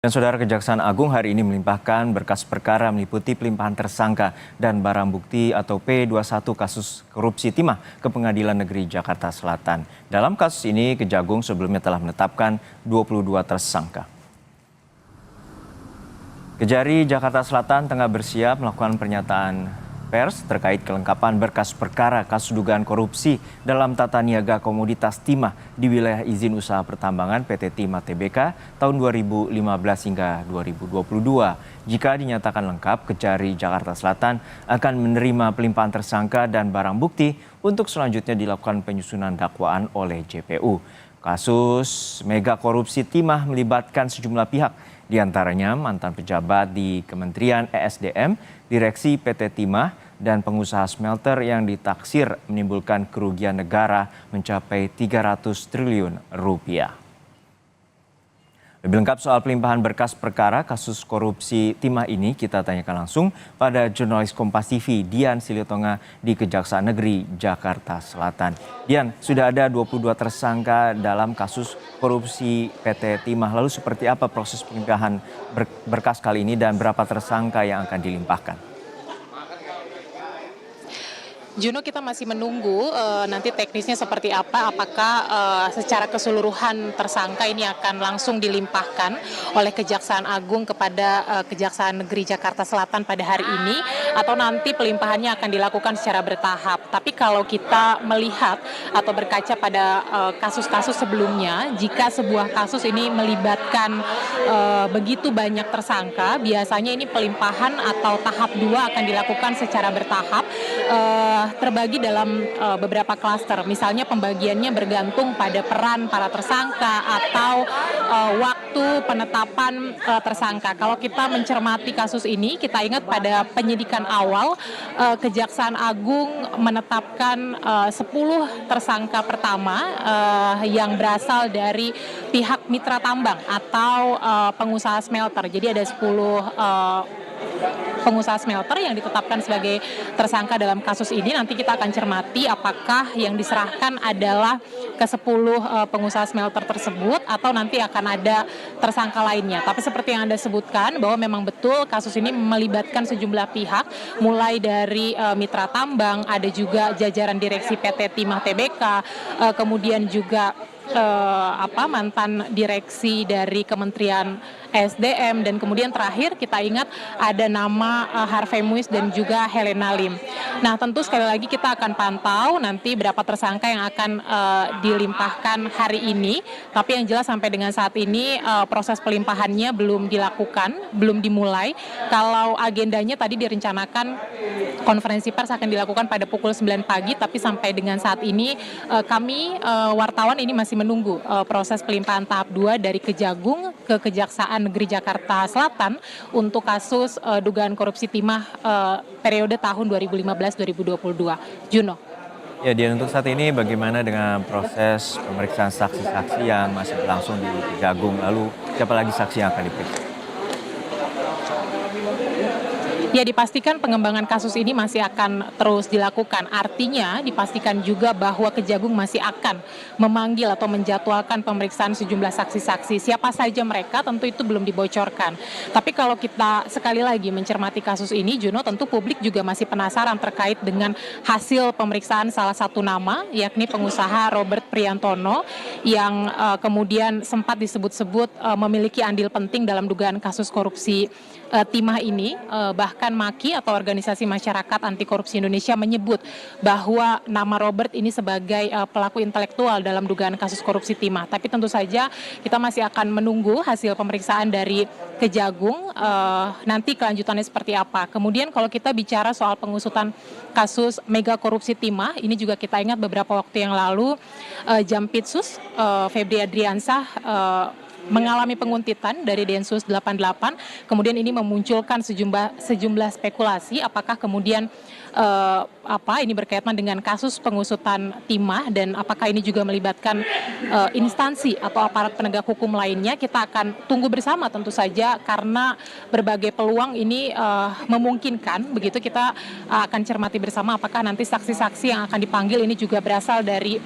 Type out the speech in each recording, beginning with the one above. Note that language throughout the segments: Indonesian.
Dan Saudara, Kejaksaan Agung hari ini melimpahkan berkas perkara meliputi pelimpahan tersangka dan barang bukti atau P21 kasus korupsi timah ke Pengadilan Negeri Jakarta Selatan. Dalam kasus ini, Kejagung sebelumnya telah menetapkan 22 tersangka. Kejari Jakarta Selatan tengah bersiap melakukan pernyataan pers terkait kelengkapan berkas perkara kasus dugaan korupsi dalam tata niaga komoditas timah di wilayah izin usaha pertambangan PT Timah Tbk tahun 2015 hingga 2022. Jika dinyatakan lengkap, Kejari Jakarta Selatan akan menerima pelimpahan tersangka dan barang bukti untuk selanjutnya dilakukan penyusunan dakwaan oleh JPU. Kasus mega korupsi timah melibatkan sejumlah pihak, diantaranya mantan pejabat di Kementerian ESDM, Direksi PT Timah, dan pengusaha smelter yang ditaksir menimbulkan kerugian negara mencapai 300 triliun rupiah. Lebih lengkap soal pelimpahan berkas perkara kasus korupsi timah ini kita tanyakan langsung pada jurnalis Kompas TV Dian Silitonga di Kejaksaan Negeri Jakarta Selatan. Dian, sudah ada 22 tersangka dalam kasus korupsi PT Timah. Lalu seperti apa proses pelimpahan berkas kali ini dan berapa tersangka yang akan dilimpahkan? Juno, kita masih menunggu nanti teknisnya seperti apa, apakah secara keseluruhan tersangka ini akan langsung dilimpahkan oleh Kejaksaan Agung kepada Kejaksaan Negeri Jakarta Selatan pada hari ini, atau nanti pelimpahannya akan dilakukan secara bertahap. Tapi kalau kita melihat atau berkaca pada kasus-kasus sebelumnya, jika sebuah kasus ini melibatkan begitu banyak tersangka, biasanya ini pelimpahan atau tahap 2 akan dilakukan secara bertahap, terbagi dalam beberapa klaster. Misalnya pembagiannya bergantung pada peran para tersangka atau waktu penetapan tersangka. Kalau kita mencermati kasus ini, kita ingat pada penyidikan awal Kejaksaan Agung menetapkan 10 tersangka pertama yang berasal dari pihak mitra tambang atau pengusaha smelter. Jadi ada 10 pengusaha smelter yang ditetapkan sebagai tersangka dalam kasus ini. Nanti kita akan cermati apakah yang diserahkan adalah ke-10 pengusaha smelter tersebut atau nanti akan ada tersangka lainnya. Tapi seperti yang Anda sebutkan bahwa memang betul kasus ini melibatkan sejumlah pihak, mulai dari mitra tambang, ada juga jajaran direksi PT Timah Tbk, kemudian juga mantan direksi dari Kementerian ESDM, dan kemudian terakhir kita ingat ada nama Harvey Muiz dan juga Helena Lim. Nah, tentu sekali lagi kita akan pantau nanti berapa tersangka yang akan dilimpahkan hari ini, tapi yang jelas sampai dengan saat ini proses pelimpahannya belum dilakukan, belum dimulai. Kalau agendanya tadi direncanakan konferensi pers akan dilakukan pada pukul 9 pagi, tapi sampai dengan saat ini kami wartawan ini masih menunggu proses pelimpahan tahap 2 dari Kejagung ke Kejaksaan Negeri Jakarta Selatan untuk kasus dugaan korupsi timah periode tahun 2015-2022. Juno. Ya, Dian, untuk saat ini bagaimana dengan proses pemeriksaan saksi-saksi yang masih berlangsung di Kejagung? Lalu siapa lagi saksi yang akan diperiksa? Ya, dipastikan pengembangan kasus ini masih akan terus dilakukan. Artinya dipastikan juga bahwa Kejagung masih akan memanggil atau menjadwalkan pemeriksaan sejumlah saksi-saksi. Siapa saja mereka tentu itu belum dibocorkan. Tapi kalau kita sekali lagi mencermati kasus ini, Juno, tentu publik juga masih penasaran terkait dengan hasil pemeriksaan salah satu nama, yakni pengusaha Robert Priantono, yang kemudian sempat disebut-sebut memiliki andil penting dalam dugaan kasus korupsi timah ini. Bahkan MAKI atau Organisasi Masyarakat Anti Korupsi Indonesia menyebut bahwa nama Robert ini sebagai pelaku intelektual dalam dugaan kasus korupsi timah. Tapi tentu saja kita masih akan menunggu hasil pemeriksaan dari Kejagung, nanti kelanjutannya seperti apa. Kemudian kalau kita bicara soal pengusutan kasus mega korupsi timah, ini juga kita ingat beberapa waktu yang lalu Jampitsus Febri Adriansah mengalami penguntitan dari Densus 88, kemudian ini memunculkan sejumlah spekulasi apakah kemudian ini berkaitan dengan kasus pengusutan timah dan apakah ini juga melibatkan instansi atau aparat penegak hukum lainnya. Kita akan tunggu bersama tentu saja karena berbagai peluang ini memungkinkan, begitu kita akan cermati bersama apakah nanti saksi-saksi yang akan dipanggil ini juga berasal dari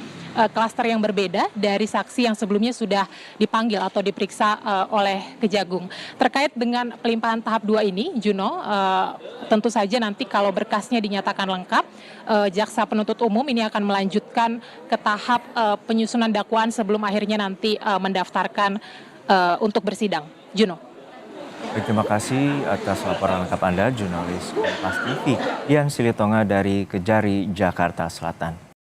klaster yang berbeda dari saksi yang sebelumnya sudah dipanggil atau diperiksa oleh Kejagung. Terkait dengan pelimpahan tahap 2 ini, Juno, tentu saja nanti kalau berkasnya dinyatakan lengkap, jaksa penuntut umum ini akan melanjutkan ke tahap penyusunan dakwaan sebelum akhirnya nanti mendaftarkan untuk bersidang. Juno. Baik, terima kasih atas laporan lengkap Anda, jurnalis Kompas TV, Dian Silitonga dari Kejari, Jakarta Selatan.